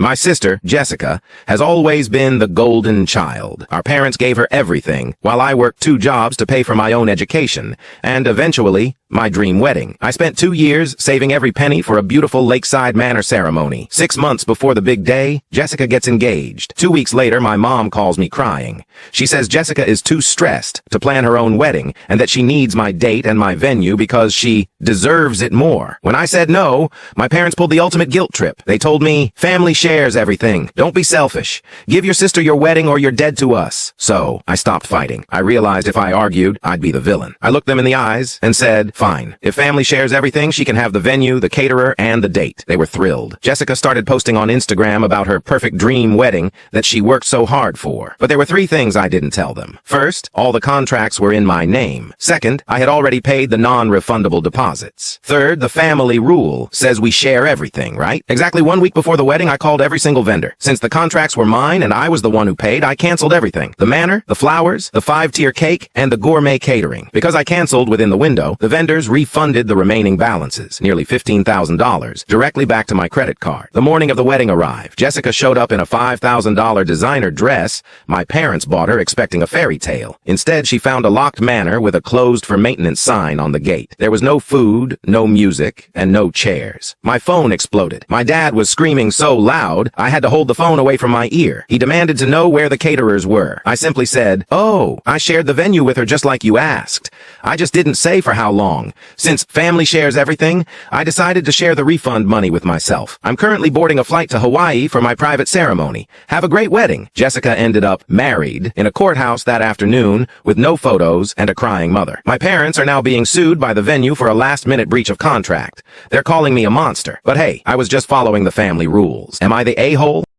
My sister, Jessica, has always been the golden child. Our parents gave her everything, while I worked 2 jobs to pay for my own education, and eventually, my dream wedding. I spent 2 years saving every penny for a beautiful lakeside manor ceremony. 6 months before the big day, Jessica gets engaged. 2 weeks later, my mom calls me crying. She says Jessica is too stressed to plan her own wedding, and that she needs my date and my venue because she deserves it more. When I said no, my parents pulled the ultimate guilt trip. They told me, family shares everything. Don't be selfish. Give your sister your wedding or you're dead to us. So, I stopped fighting. I realized if I argued, I'd be the villain. I looked them in the eyes and said, fine. If family shares everything, she can have the venue, the caterer, and the date. They were thrilled. Jessica started posting on Instagram about her perfect dream wedding that she worked so hard for. But there were 3 things I didn't tell them. First, all the contracts were in my name. Second, I had already paid the non-refundable deposits. Third, the family rule says we share everything, right? Exactly 1 week before the wedding, I called every single vendor. Since the contracts were mine and I was the one who paid, I canceled everything. The manor, the flowers, the 5-tier cake, and the gourmet catering. Because I canceled within the window, the vendors refunded the remaining balances, nearly $15,000, directly back to my credit card. The morning of the wedding arrived. Jessica showed up in a $5,000 designer dress my parents bought her expecting a fairy tale. Instead, she found a locked manor with a closed for maintenance sign on the gate. There was no food, no music, and no chairs. My phone exploded. My dad was screaming so loud, I had to hold the phone away from my ear. He demanded to know where the caterers were. I simply said, "Oh, I shared the venue with her just like you asked. I just didn't say for how long. Since family shares everything, I decided to share the refund money with myself. I'm currently boarding a flight to Hawaii for my private ceremony. Have a great wedding." Jessica ended up married in a courthouse that afternoon with no photos and a crying mother. My parents are now being sued by the venue for a last-minute breach of contract. They're calling me a monster. But hey, I was just following the family rules. Am I the a-hole?